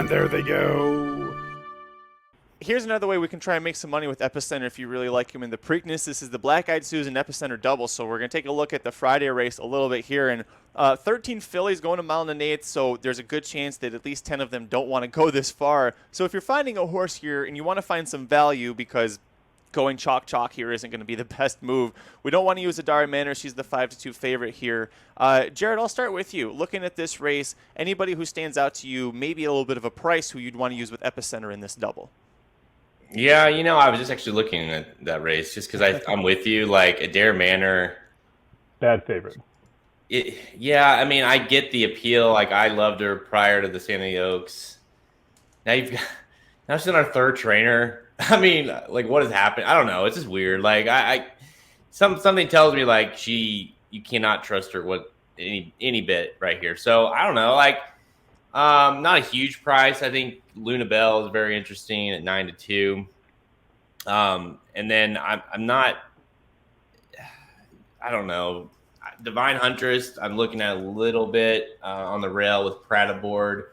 And there they go. Here's another way we can try and make some money with Epicenter if you really like him in the Preakness. This is the Black Eyed Susan Epicenter double, so we're going to take a look at the Friday race a little bit here. And 13 fillies going a mile and an eighth, so there's a good chance that at least 10 of them don't want to go this far. So if you're finding a horse here and you want to find some value because going chalk here isn't going to be the best move, we don't want to use Adari Manor. She's the 5-2 favorite here. Jared, I'll start with you. Looking at this race, anybody who stands out to you, maybe a little bit of a price, who you'd want to use with Epicenter in this double? Yeah, I was just actually looking at that race just because I'm with you. Like, Adair Manor. Bad favorite. Yeah, I mean, I get the appeal. Like, I loved her prior to the Sandy Oaks. Now she's on our third trainer. I mean, like, what has happened? I don't know. It's just weird. Like, something tells me, like, you cannot trust her with any bit right here. So, I don't know. Like, not a huge price. I think Luna Bell is very interesting at 9-2. And then I'm not, I don't know. Divine Huntress, I'm looking at a little bit on the rail with Pratt aboard,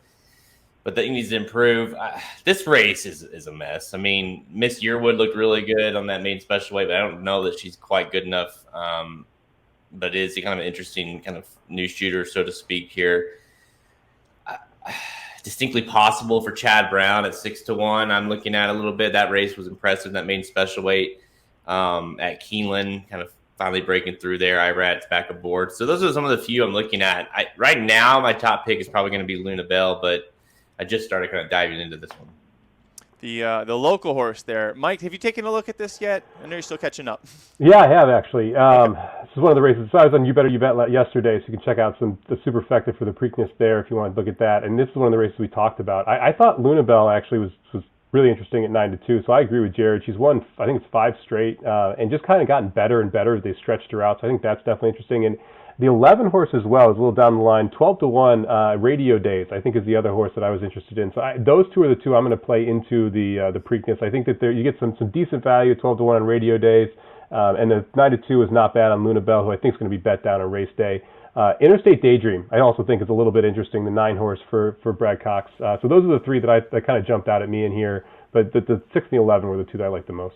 but that needs to improve. This race is a mess. I mean, Miss Yearwood looked really good on that main special weight, but I don't know that she's quite good enough. But it is kind of an interesting kind of new shooter, so to speak, here. Distinctly Possible for Chad Brown at 6-1. I'm looking at a little bit. That race was impressive. That main special weight at Keeneland, kind of finally breaking through there. Irat's back aboard. So those are some of the few I'm looking at. Right now, my top pick is probably going to be Luna Bell, but I just started kind of diving into this one. The local horse there. Mike, have you taken a look at this yet? I know you're still catching up. Yeah, I have actually. This is one of the races. So I was on You Better You Bet yesterday, so you can check out the superfecta for the Preakness there if you want to look at that. And this is one of the races we talked about. I thought Luna Bell actually was really interesting at 9-2. So I agree with Jared. She's won, I think it's 5 straight, and just kind of gotten better and better as they stretched her out. So I think that's definitely interesting. And the 11 horse as well is a little down the line. 12-1 Radio Days, I think, is the other horse that I was interested in. So those two are the two I'm going to play into the Preakness. I think that you get some decent value, 12-1 on Radio Days, and the 9-2 is not bad on Luna Bell, who I think is going to be bet down on race day. Interstate Daydream, I also think is a little bit interesting, the 9 horse for Brad Cox. So those are the 3 that kind of jumped out at me in here. But the 6 and the 11 were the 2 that I liked the most.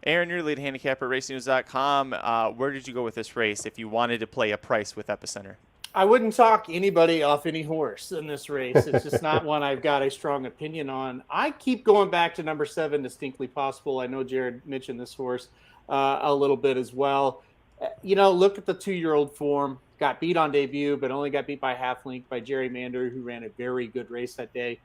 Aaron, you're the lead handicapper at RacingNews.com. Where did you go with this race if you wanted to play a price with Epicenter? I wouldn't talk anybody off any horse in this race. It's just not one I've got a strong opinion on. I keep going back to number 7, Distinctly Possible. I know Jared mentioned this horse a little bit as well. Look at the 2-year-old form. Got beat on debut, but only got beat by half length by Jerry Mander, who ran a very good race that day.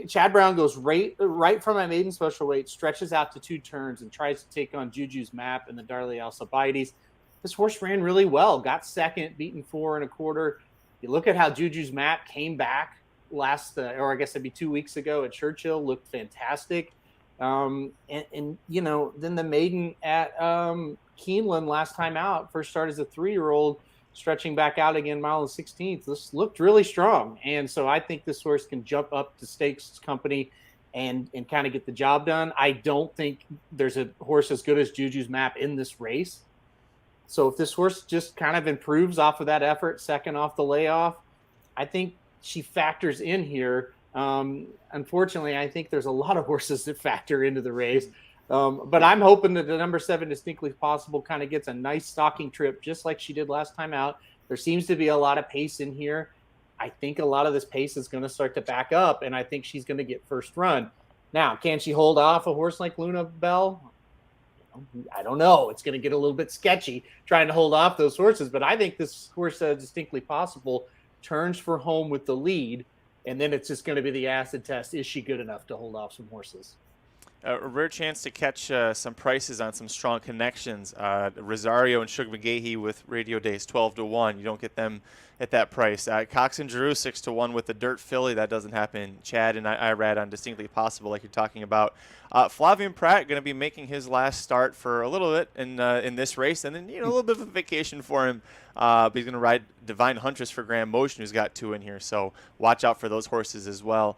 Chad Brown goes right from my maiden special weight, stretches out to 2 turns, and tries to take on Juju's Map and the Darley Alcibiades. This horse ran really well, got second, beaten 4 1/4. You look at how Juju's Map came back or I guess it'd be 2 weeks ago at Churchill, looked fantastic. Then the maiden at Keeneland last time out, first start as a 3-year-old, stretching back out again, mile and 16th. This looked really strong. And so I think this horse can jump up to stakes company and kind of get the job done. I don't think there's a horse as good as Juju's Map in this race. So if this horse just kind of improves off of that effort, second off the layoff, I think she factors in here. Unfortunately, I think there's a lot of horses that factor into the race. But I'm hoping that the number 7, Distinctly Possible, kind of gets a nice stalking trip, just like she did last time out. There seems to be a lot of pace in here. I think a lot of this pace is going to start to back up, and I think she's going to get first run. Now, can she hold off a horse like Luna Bell? I don't know. It's going to get a little bit sketchy trying to hold off those horses, but I think this horse, Distinctly Possible, turns for home with the lead, and then it's just going to be the acid test. Is she good enough to hold off some horses? A rare chance to catch some prices on some strong connections. Rosario and Sugar McGahee with Radio Days 12-1. You don't get them at that price. Cox and Giroux 6-1 with the Dirt Filly. That doesn't happen. Chad and Irad on Distinctly Possible, like you're talking about. Flavian Pratt going to be making his last start for a little bit in this race, and then a little bit of a vacation for him but he's going to ride Divine Huntress for Grand Motion, who's got 2 in here. So watch out for those horses as well.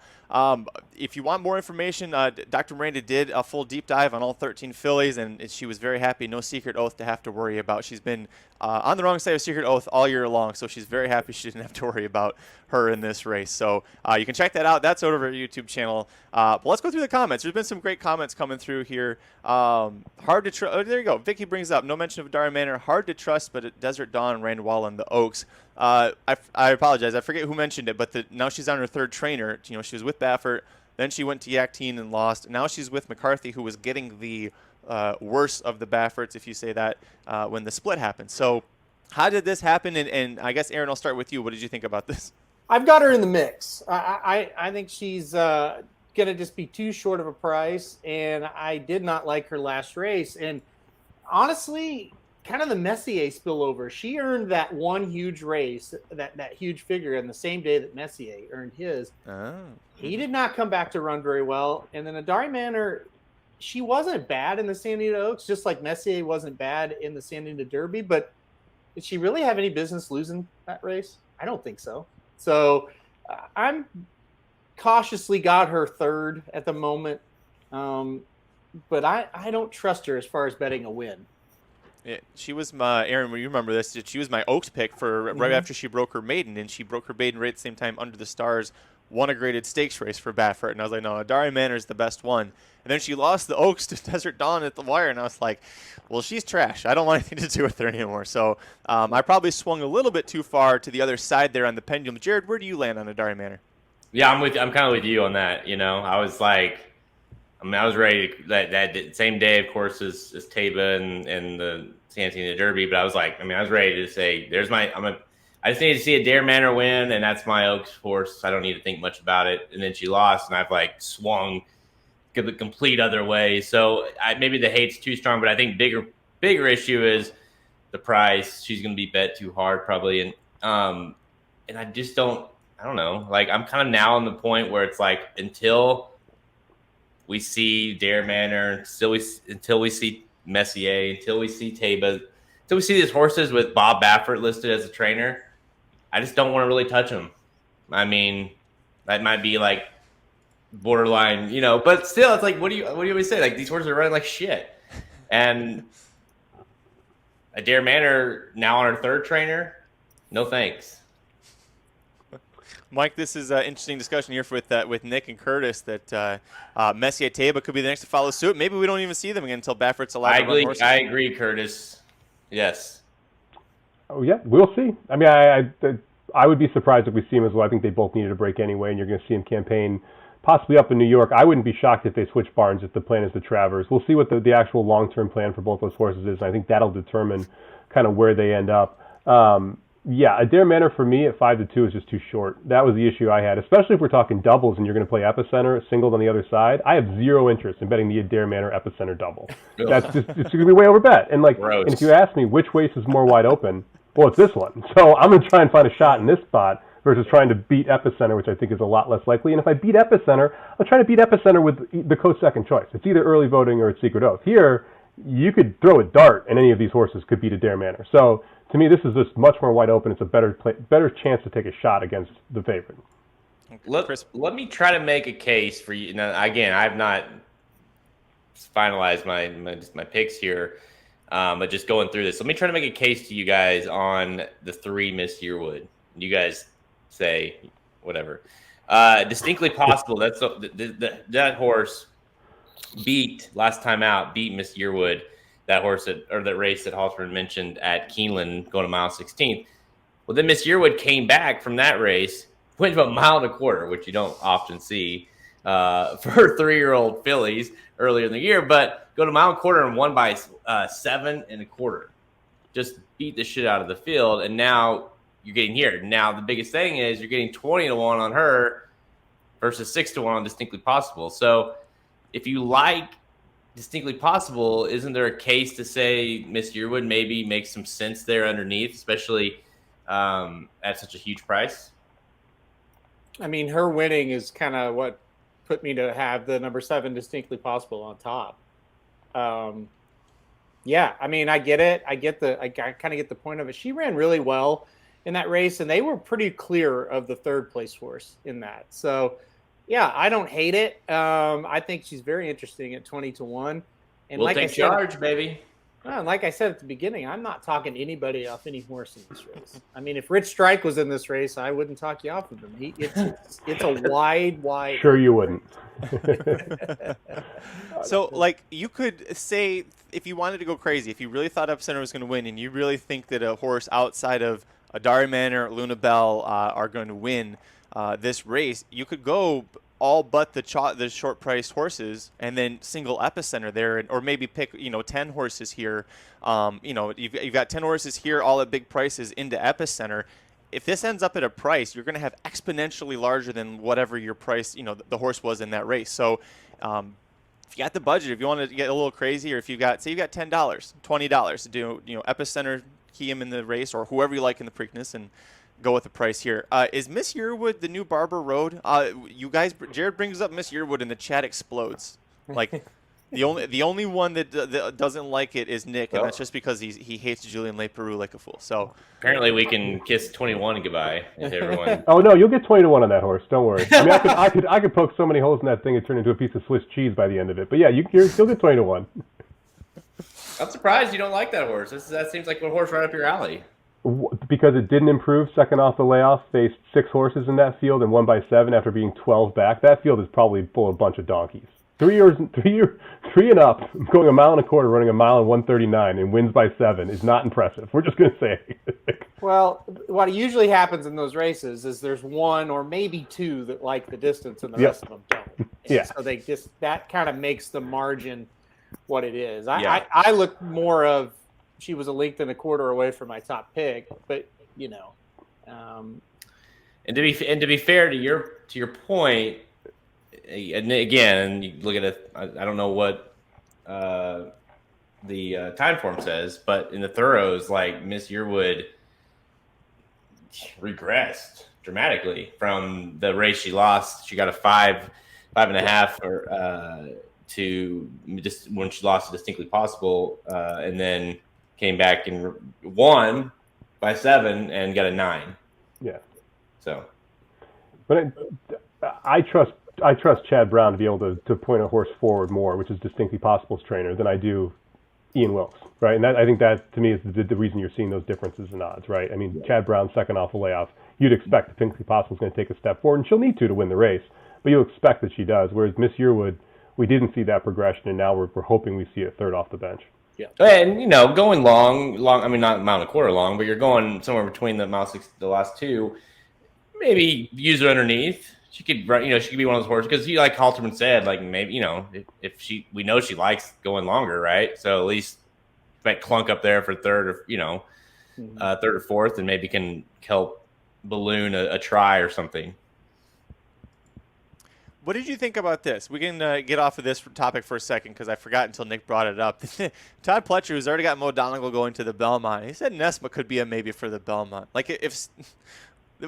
If you want more information, Dr. Miranda did a full deep dive on all 13 fillies, and she was very happy. No secret oath to have to worry about. She's been on the wrong side of secret oath all year long, so she's very happy she didn't have to worry about her in this race. So you can check that out. That's over at our YouTube channel. But let's go through the comments. There's been some great comments coming through here. Hard to trust. Oh, there you go. Vicky brings up no mention of Dari Manor. Hard to trust, but at Desert Dawn ran well in the Oaks. I apologize. I forget who mentioned it, but now she's on her 3rd trainer. You know, she was with Baffert, then she went to Yaktine and lost. Now she's with McCarthy, who was getting the worst of the Bafferts, if you say that, when the split happened. So how did this happen? And I guess, Aaron, I'll start with you. What did you think about this? I've got her in the mix. I think she's going to just be too short of a price, and I did not like her last race. And honestly, kind of the Messier spillover. She earned that one huge race, that huge figure, on the same day that Messier earned his. Oh. He did not come back to run very well. And then Dari Manor, she wasn't bad in the San Diego Oaks, just like Messier wasn't bad in the San Diego Derby. But did she really have any business losing that race? I don't think so. So I'm cautiously got her 3rd at the moment. But I don't trust her as far as betting a win. Yeah, she was my, Aaron, you remember this, she was my Oaks pick for right after she broke her maiden, and she broke her maiden right at the same time Under the Stars won a graded stakes race for Baffert, and I was like, no, Dari Manor is the best one. And then she lost the Oaks to Desert Dawn at the wire, and I was like, well, she's trash. I don't want anything to do with her anymore. So I probably swung a little bit too far to the other side there on the pendulum. Jared, where do you land on a Dari Manor? Yeah, I'm kind of with you on that. You know, I was like, I was ready to, that same day, of course, as Taba and the San Diego Derby, but I was like, I was ready to say, I just need to see a Dare Manor win, and that's my Oaks horse. I don't need to think much about it. And then she lost, and I've like swung the complete other way. So maybe the hate's too strong, but I think bigger issue is the price. She's going to be bet too hard probably, and I just don't know. Like, I'm kind of now on the point where it's like, until we see Dare Manor, until we see Messier, until we see Taba, until we see these horses with Bob Baffert listed as a trainer, I just don't want to really touch them. I mean, that might be like borderline, but still, it's like, what do you always say? Like, these horses are running like shit. And a Dare Manor now on her 3rd trainer, no thanks. Mike, this is an interesting discussion here with Nick and Curtis that Messier Taba could be the next to follow suit. Maybe we don't even see them again until Baffert's allowed to run horses. I agree, Curtis. Yes. Oh, yeah, we'll see. I mean, I would be surprised if we see him as well. I think they both needed a break anyway, and you're going to see him campaign possibly up in New York. I wouldn't be shocked if they switch barns if the plan is to traverse. We'll see what the actual long-term plan for both those horses is, and I think that'll determine kind of where they end up. Yeah, a Dare Manor for me at 5-2 is just too short. That was the issue I had, especially if we're talking doubles and you're going to play Epicenter, singled on the other side. I have zero interest in betting the Dare Manor Epicenter double. That's just, it's going to be way over bet. And and if you ask me which race is more wide open, well, it's this one. So I'm going to try and find a shot in this spot versus trying to beat Epicenter, which I think is a lot less likely. And if I beat Epicenter, I'll try to beat Epicenter with the coach second choice. It's either early voting or it's secret oath. Here, you could throw a dart and any of these horses could beat a Dare Manor. So to me, this is just much more wide open. It's a better chance to take a shot against the favorite. Let me try to make a case for you. Now, again, I've not finalized my picks here, but just going through this. Let me try to make a case to you guys on the 3 Miss Yearwood. You guys say whatever. Distinctly possible. That's that horse beat last time out. Beat Miss Yearwood. That horse that race that Halterman mentioned at Keeneland going to mile 16th. Well, then Miss Yearwood came back from that race, went to a 1.25 miles, which you don't often see for 3-year-old fillies earlier in the year, but go to 1.25 miles and won by 7.25. Just beat the shit out of the field, and now you're getting here. Now the biggest thing is you're getting 20-1 on her versus 6-1 on Distinctly Possible. So if you like Distinctly Possible, isn't there a case to say Miss Yearwood maybe makes some sense there underneath, especially at such a huge price? I mean, her winning is kind of what put me to have the number 7 Distinctly Possible on top. Yeah, I mean, I get it. I kind of get the point of it. She ran really well in that race, and they were pretty clear of the third place horse in that. So, yeah, I don't hate it. I think she's very interesting at 20-1. And We'll like take charge, baby. And like I said at the beginning, I'm not talking anybody off any horse in this race. I mean, if Rich Strike was in this race, I wouldn't talk you off of him. It's a wide. Sure, you wouldn't. So, like, you could say, if you wanted to go crazy, if you really thought Epicenter was going to win, and you really think that a horse outside of Adari Manor, Luna Bell are going to win this race, you could go all but the short priced horses and then single Epicenter there, or maybe pick 10 horses here. You've got 10 horses here, all at big prices into Epicenter. If this ends up at a price, you're going to have exponentially larger than whatever your price, the horse was in that race. So if you got the budget, if you want to get a little crazy, or if you've got $10, $20 to do, Epicenter, key him in the race, or whoever you like in the Preakness, and go with the price here. Is Miss Yearwood the new Barber Road? You guys, Jared brings up Miss Yearwood and the chat explodes. Like the only one that doesn't like it is Nick, and that's just because he hates Julien Leperoux like a fool. So apparently we can kiss 21 goodbye with everyone. Oh no, you'll get 20-1 on that horse. Don't worry. I mean, I could poke so many holes in that thing and turn into a piece of Swiss cheese by the end of it. But yeah, you'll get 20-1. I'm surprised you don't like that horse. That seems like a horse right up your alley. Because it didn't improve second off the layoff, faced 6 horses in that field and won by 7 after being 12 back. That field is probably full of a bunch of donkeys. 3 and up, going 1.25 miles, running 1 mile and 1:39, and wins by 7 is not impressive. We're just going to say. Well, what usually happens in those races is there's one or maybe 2 that like the distance, and the rest of them don't. Yeah. So that kind of makes the margin what it is. Yeah. I look more of, she was 1.25 away from my top pick, but and to be fair to your point, and again, you look at it. I don't know what the time form says, but in the thoroughs, like Miss Yearwood regressed dramatically from the race she lost. She got a 5.5, or to just when she lost to Distinctly Possible, and then came back and won by 7 and got a 9. Yeah. So, but I trust Chad Brown to be able to point a horse forward more, which is Distinctly Possible's trainer, than I do Ian Wilkes, right? And I think that to me is the reason you're seeing those differences in odds, right? I mean, Chad Brown second off the layoff, you'd expect Distinctly Possible's going to take a step forward, and she'll need to win the race, but you'll expect that she does. Whereas Miss Yearwood, we didn't see that progression, and now we're hoping we see it third off the bench. Yeah, and going long. I mean, not 1.25 miles long, but you're going somewhere between the last 2. Maybe use her underneath. She could, she could be one of those horses because, like Halterman said, like maybe if we know she likes going longer, right? So at least might clunk up there for third, or third or fourth, and maybe can help balloon a try or something. What did you think about this? We can get off of this topic for a second because I forgot until Nick brought it up. Todd Pletcher, who's already got Mo Donegal going to the Belmont, he said Nesma could be a maybe for the Belmont. Like, if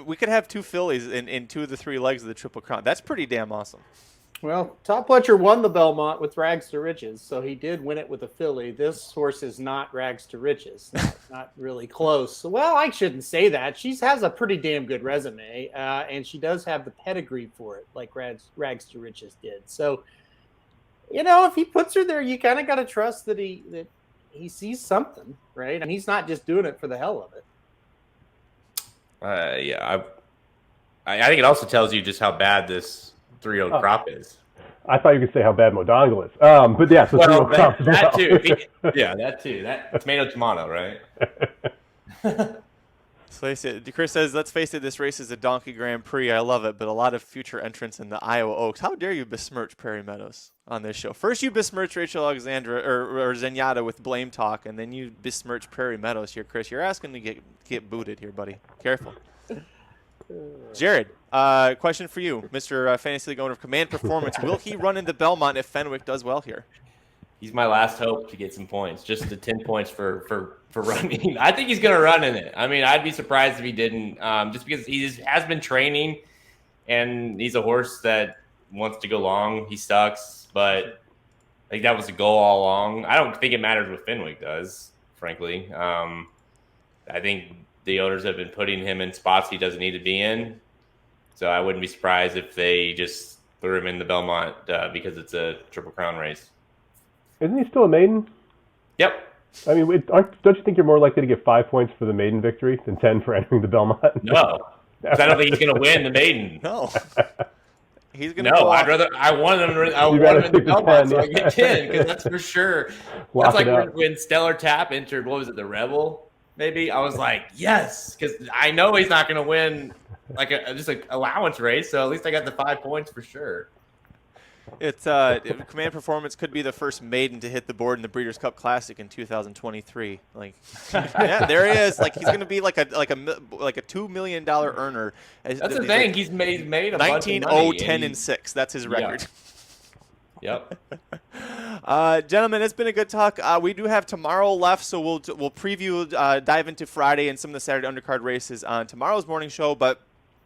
we could have 2 fillies in 2 of the 3 legs of the Triple Crown. That's pretty damn awesome. Well, Todd Pletcher won the Belmont with Rags to Riches, so he did win it with a filly. This horse is not Rags to Riches, not really close. Well, I shouldn't say that. She has a pretty damn good resume, and she does have the pedigree for it, like Rags to Riches did. So, if he puts her there, you kind of got to trust that he sees something, right? And he's not just doing it for the hell of it. Yeah, I think it also tells you just how bad this 3-year-old crop is. I thought you could say how bad Mo Donegal is. But yeah, so well, crop as that well. too. Yeah, that too. That tomato, right? So Chris says, let's face it, this race is a donkey Grand Prix. I love it, but a lot of future entrants in the Iowa Oaks. How dare you besmirch Prairie Meadows on this show? First you besmirch Rachel Alexandra or Zenyatta with blame talk, and then you besmirch Prairie Meadows here, Chris. You're asking to get booted here, buddy. Careful. Jared, question for you, Mr. Fantasy League owner of Command Performance. Will he run in the Belmont if Fenwick does well here? He's my last hope to get some points, just the 10 points for running. I think he's going to run in it. I mean, I'd be surprised if he didn't, just because he has been training, and he's a horse that wants to go long. He sucks, but Like that was the goal all along. I don't think it matters what Fenwick does, frankly. I think the owners have been putting him in spots he doesn't need to be in. So I wouldn't be surprised if they just threw him in the Belmont because it's a Triple Crown race. Isn't he still a maiden? Yep. I mean, don't you think you're more likely to get 5 points for the maiden victory than 10 for entering the Belmont? No. 'Cause I don't think he's going to win the maiden. No. He's going to No, I want him in the Belmont so I get 10 because that's for sure. Lock That's it like up. when Stellar Tap entered, what was it, the Rebel? Maybe I was like, yes, because I know he's not going to win like just an allowance race. So at least I got the 5 points for sure. It's Command Performance could be the first maiden to hit the board in the Breeders' Cup Classic in 2023. Like, yeah, there he is. Like he's going to be like a $2 million earner. That's the thing. He's made a bunch of 19, money. 10, and 6. That's his record. Yep. Gentlemen, it's been a good talk. We do have tomorrow left, so we'll preview, dive into Friday and some of the Saturday undercard races on tomorrow's morning show. But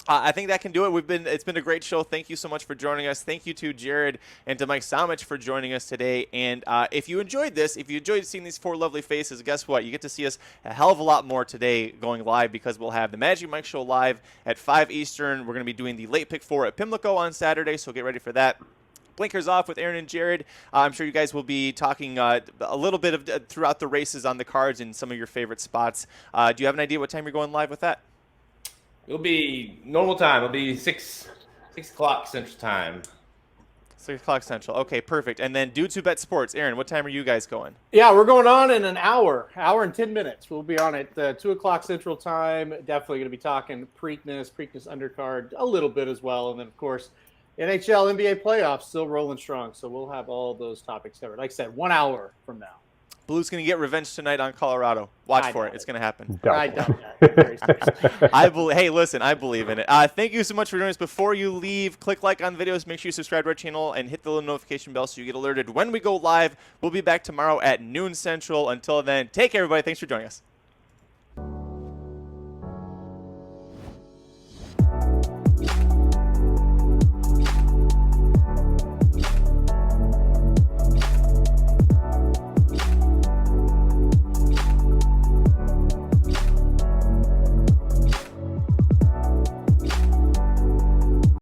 I think that can do it. It's been a great show. Thank you so much for joining us. Thank you to Jared and to Mike Somich for joining us today. And if you enjoyed this, if you enjoyed seeing these four lovely faces, guess what? You get to see us a hell of a lot more today going live because we'll have the Magic Mike Show live at 5 Eastern. We're going to be doing the late pick 4 at Pimlico on Saturday, so get ready for that. Blinkers off with Aaron and Jared. I'm sure you guys will be talking a little bit of throughout the races on the cards and some of your favorite spots. Do you have an idea what time you're going live with that? It'll be normal time. It'll be 6 o'clock Central Time. 6 o'clock Central. Okay, perfect. And then Dudes Who Bet Sports. Aaron, what time are you guys going? Yeah, we're going on in an hour and 10 minutes. We'll be on at 2 o'clock Central Time. Definitely going to be talking Preakness undercard a little bit as well. And then, of course, NHL, NBA playoffs still rolling strong. So we'll have all those topics covered. Like I said, 1 hour from now. Blue's going to get revenge tonight on Colorado. Watch for it. It's going to happen. I doubt that. Very seriously. Hey, listen, I believe in it. Thank you so much for joining us. Before you leave, click like on videos. Make sure you subscribe to our channel and hit the little notification bell so you get alerted when we go live. We'll be back tomorrow at noon Central. Until then, take care, everybody. Thanks for joining us.